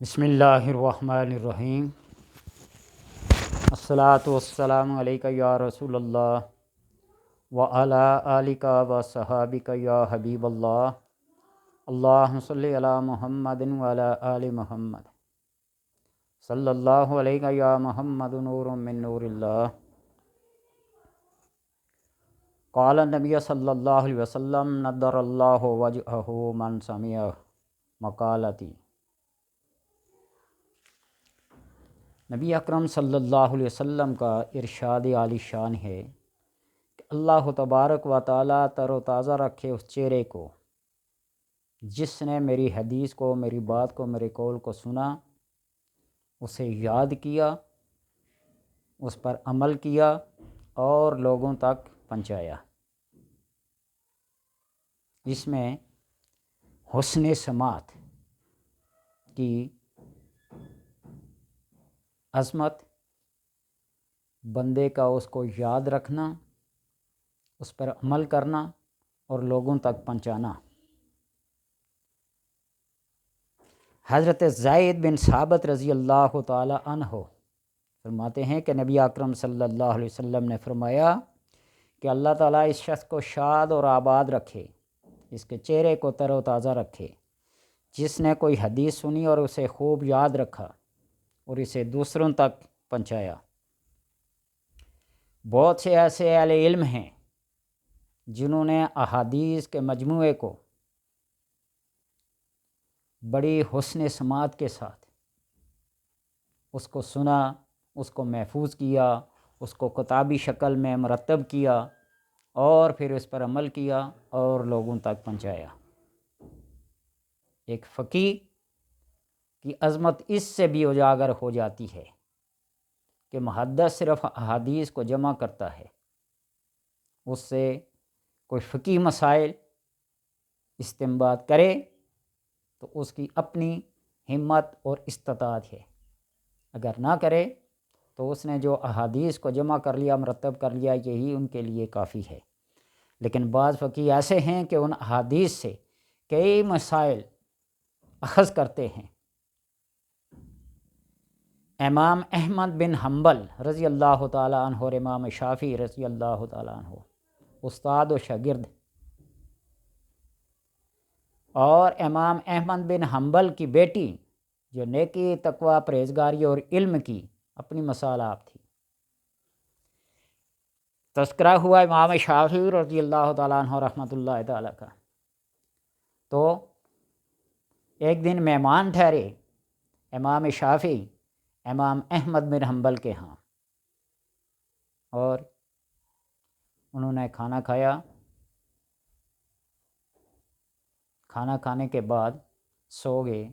بسم اللہ الرحمن الرحیم۔ الصلاۃ والسلام علیکہ یا رسول اللہ وعلی آلک و صحابک یا حبیب اللہ۔ اللہم صلی علی محمد وعلی آل محمد صلی اللہ علیہ یا محمد نور من نور اللہ۔ قال النبی صلی اللہ علیہ وسلم نضر اللہ وجہہ من سمع مقالتی۔ نبی اکرم صلی اللہ علیہ وسلم کا ارشاد عالی شان ہے کہ اللہ تبارک و تعالیٰ تر و تازہ رکھے اس چہرے کو جس نے میری حدیث کو، میری بات کو، میرے قول کو سنا، اسے یاد کیا، اس پر عمل کیا اور لوگوں تک پہنچایا۔ اس میں حسن سماعت کی عظمت، بندے کا اس کو یاد رکھنا، اس پر عمل کرنا اور لوگوں تک پہنچانا۔ حضرت زید بن ثابت رضی اللہ تعالی عنہ فرماتے ہیں کہ نبی اکرم صلی اللہ علیہ وسلم نے فرمایا کہ اللہ تعالیٰ اس شخص کو شاد اور آباد رکھے، اس کے چہرے کو تر و تازہ رکھے، جس نے کوئی حدیث سنی اور اسے خوب یاد رکھا اور اسے دوسروں تک پہنچایا۔ بہت سے ایسے اہل علم ہیں جنہوں نے احادیث کے مجموعے کو بڑی حسن سماعت کے ساتھ اس کو سنا، اس کو محفوظ کیا، اس کو کتابی شکل میں مرتب کیا اور پھر اس پر عمل کیا اور لوگوں تک پہنچایا۔ ایک فقیہ کی عظمت اس سے بھی اجاگر ہو جاتی ہے کہ محدث صرف احادیث کو جمع کرتا ہے، اس سے کوئی فقہی مسائل استنباط کرے تو اس کی اپنی ہمت اور استطاعت ہے، اگر نہ کرے تو اس نے جو احادیث کو جمع کر لیا، مرتب کر لیا، یہی ان کے لیے کافی ہے۔ لیکن بعض فقیہ ایسے ہیں کہ ان احادیث سے کئی مسائل اخذ کرتے ہیں۔ امام احمد بن حنبل رضی اللہ تعالیٰ عنہ اور امام شافعی رضی اللہ تعالیٰ عنہ استاد و شاگرد، اور امام احمد بن حنبل کی بیٹی جو نیکی، تقوی، پرہیزگاری اور علم کی اپنی مثال آپ تھی۔ تذکرہ ہوا امام شافعی رضی اللہ تعالیٰ عنہ رحمۃ اللہ تعالیٰ کا، تو ایک دن مہمان ٹھہرے امام شافعی امام احمد بن حنبل کے ہاں، اور انہوں نے کھانا کھایا۔ کھانا کھانے کے بعد سو گئے،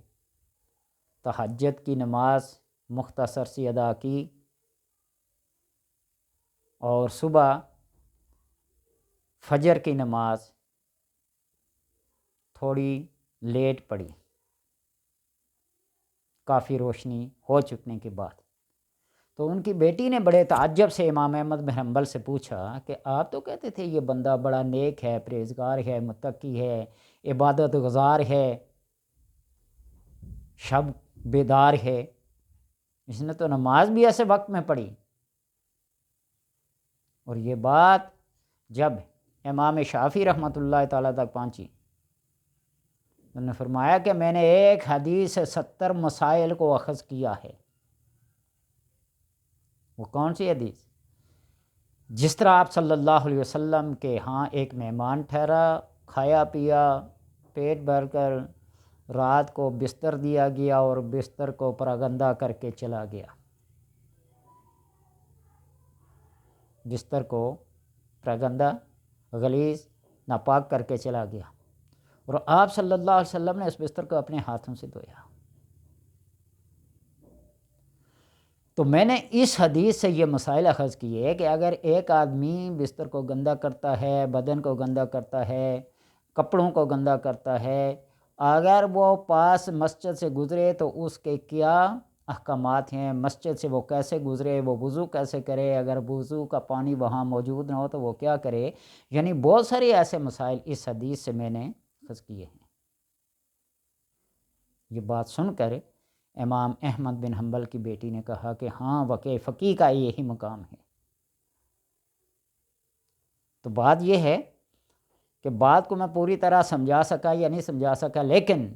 تہجد کی نماز مختصر سی ادا کی اور صبح فجر کی نماز تھوڑی لیٹ پڑی، کافی روشنی ہو چکنے کے بعد۔ تو ان کی بیٹی نے بڑے تعجب سے امام احمد بن حنبل سے پوچھا کہ آپ تو کہتے تھے یہ بندہ بڑا نیک ہے، پرہیزگار ہے، متقی ہے، عبادت گزار ہے، شب بیدار ہے، اس نے تو نماز بھی ایسے وقت میں پڑھی۔ اور یہ بات جب امام شافعی رحمۃ اللہ تعالیٰ تک پہنچی، انہوں نے فرمایا کہ میں نے ایک حدیث سے 70 مسائل کو اخذ کیا ہے۔ وہ کون سی حدیث؟ جس طرح آپ صلی اللہ علیہ وسلم کے ہاں ایک مہمان ٹھہرا، کھایا پیا پیٹ بھر کر، رات کو بستر دیا گیا اور بستر کو پراگندہ کر کے چلا گیا، بستر کو پراگندہ غلیظ ناپاک کر کے چلا گیا، اور آپ صلی اللہ علیہ وسلم نے اس بستر کو اپنے ہاتھوں سے دھویا۔ تو میں نے اس حدیث سے یہ مسائل اخذ کیے کہ اگر ایک آدمی بستر کو گندا کرتا ہے، بدن کو گندا کرتا ہے، کپڑوں کو گندا کرتا ہے، اگر وہ پاس مسجد سے گزرے تو اس کے کیا احکامات ہیں، مسجد سے وہ کیسے گزرے، وہ وضو کیسے کرے، اگر وضو کا پانی وہاں موجود نہ ہو تو وہ کیا کرے، یعنی بہت سارے ایسے مسائل اس حدیث سے میں نے اخذ کیے ہیں۔ یہ بات سن کر امام احمد بن حنبل کی بیٹی نے کہا کہ ہاں واقعی فقیہ کا یہی مقام ہے۔ تو بات یہ ہے کہ بات کو میں پوری طرح سمجھا سکا یا نہیں سمجھا سکا، لیکن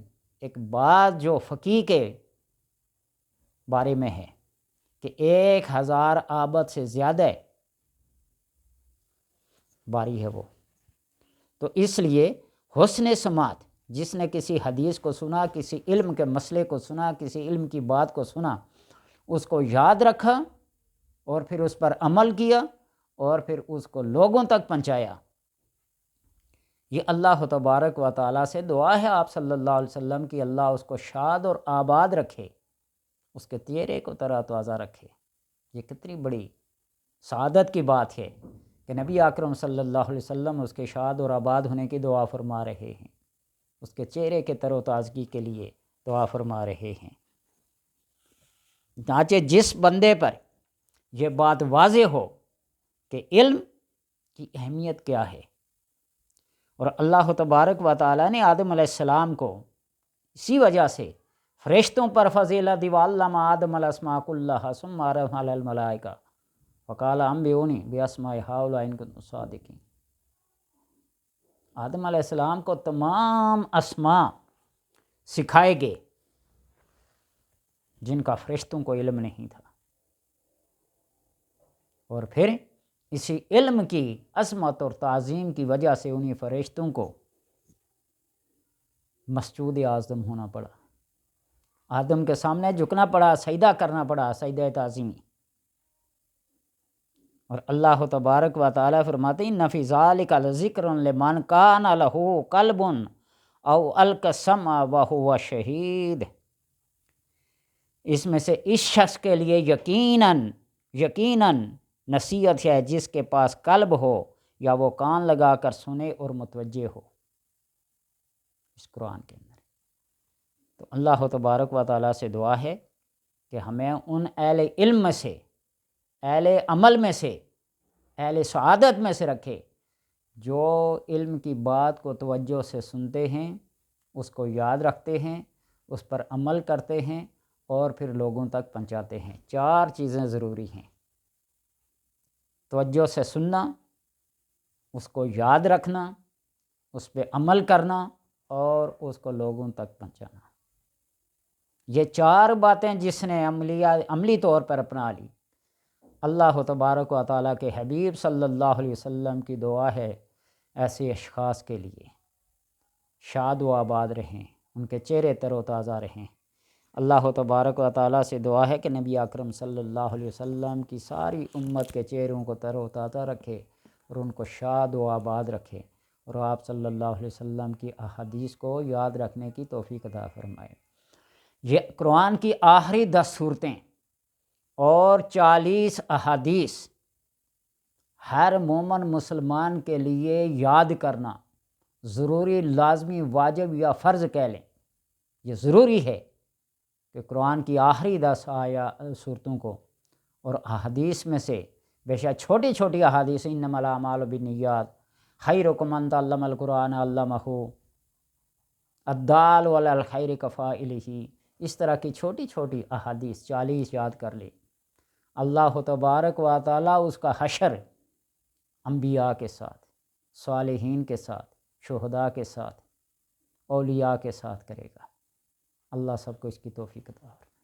ایک بات جو فقیہ کے بارے میں ہے کہ 1000 آبد سے زیادہ باری ہے وہ، تو اس لیے حسن سماعت، جس نے کسی حدیث کو سنا، کسی علم کے مسئلے کو سنا، کسی علم کی بات کو سنا، اس کو یاد رکھا اور پھر اس پر عمل کیا اور پھر اس کو لوگوں تک پہنچایا، یہ اللہ تبارک و تعالیٰ سے دعا ہے آپ صلی اللہ علیہ وسلم کی اللہ اس کو شاد اور آباد رکھے، اس کے چہرے کو تر و تازہ رکھے۔ یہ کتنی بڑی سعادت کی بات ہے کہ نبی اکرم صلی اللہ علیہ وسلم اس کے شاد اور آباد ہونے کی دعا فرما رہے ہیں، اس کے چہرے کے تر و تازگی کے لیے دعا فرما رہے ہیں۔ چنانچہ جس بندے پر یہ بات واضح ہو کہ علم کی اہمیت کیا ہے، اور اللہ تبارک و تعالیٰ نے آدم علیہ السلام کو اسی وجہ سے فرشتوں پر فضیلت دی، وعلم آدم الاسماء کلہا ثم عرضهم علی الملائکہ وقال انبئونی باسماء ہؤلاء ان کنتم صادقین۔ آدم علیہ السلام کو تمام اسماء سکھائے گئے جن کا فرشتوں کو علم نہیں تھا، اور پھر اسی علم کی عظمت اور تعظیم کی وجہ سے انہیں فرشتوں کو مسجود اعظم ہونا پڑا، آدم کے سامنے جھکنا پڑا، سجدہ کرنا پڑا، سجدہ تعظیمی۔ اور اللہ تبارک و تعالیٰ فرماتے ہیں ان فی ذلک لذکر لمن کان لہ قلب او القی السمع وہو شہید، اس میں سے اس شخص کے لیے یقیناً نصیحت ہے جس کے پاس قلب ہو یا وہ کان لگا کر سنے اور متوجہ ہو اس قرآن کے اندر۔ تو اللہ تبارک و تعالیٰ سے دعا ہے کہ ہمیں ان اہل علم میں سے، اہل عمل میں سے، اہل سعادت میں سے رکھے جو علم کی بات کو توجہ سے سنتے ہیں، اس کو یاد رکھتے ہیں، اس پر عمل کرتے ہیں اور پھر لوگوں تک پہنچاتے ہیں۔ 4 چیزیں ضروری ہیں: توجہ سے سننا، اس کو یاد رکھنا، اس پہ عمل کرنا اور اس کو لوگوں تک پہنچانا۔ یہ 4 باتیں جس نے عملی طور پر اپنا لی، اللہ تبارک و تعالیٰ کے حبیب صلی اللہ علیہ وسلم کی دعا ہے ایسے اشخاص کے لیے شاد و آباد رہیں، ان کے چہرے تر و تازہ رہیں۔ اللہ تبارک و تعالیٰ سے دعا ہے کہ نبی اکرم صلی اللہ علیہ وسلم کی ساری امت کے چہروں کو تر و تازہ رکھے اور ان کو شاد و آباد رکھے، اور آپ صلی اللہ علیہ وسلم کی احادیث کو یاد رکھنے کی توفیق عطا فرمائے۔ یہ قرآن کی آخری 10 صورتیں اور 40 احادیث ہر مومن مسلمان کے لیے یاد کرنا ضروری، لازمی، واجب یا فرض کہہ لیں، یہ ضروری ہے کہ قرآن کی آخری 10 صورتوں کو اور احادیث میں سے بے شک چھوٹی چھوٹی احادیث، انما الاعمال بالنیات، خیرکم من تعلم القرآن علمہ، الدال علی الخیر کفاعلہ، اس طرح کی چھوٹی چھوٹی احادیث 40 یاد کر لے۔ اللہ تبارک و تعالیٰ اس کا حشر انبیاء کے ساتھ، صالحین کے ساتھ، شہداء کے ساتھ، اولیاء کے ساتھ کرے گا۔ اللہ سب کو اس کی توفیق عطا فرمائے۔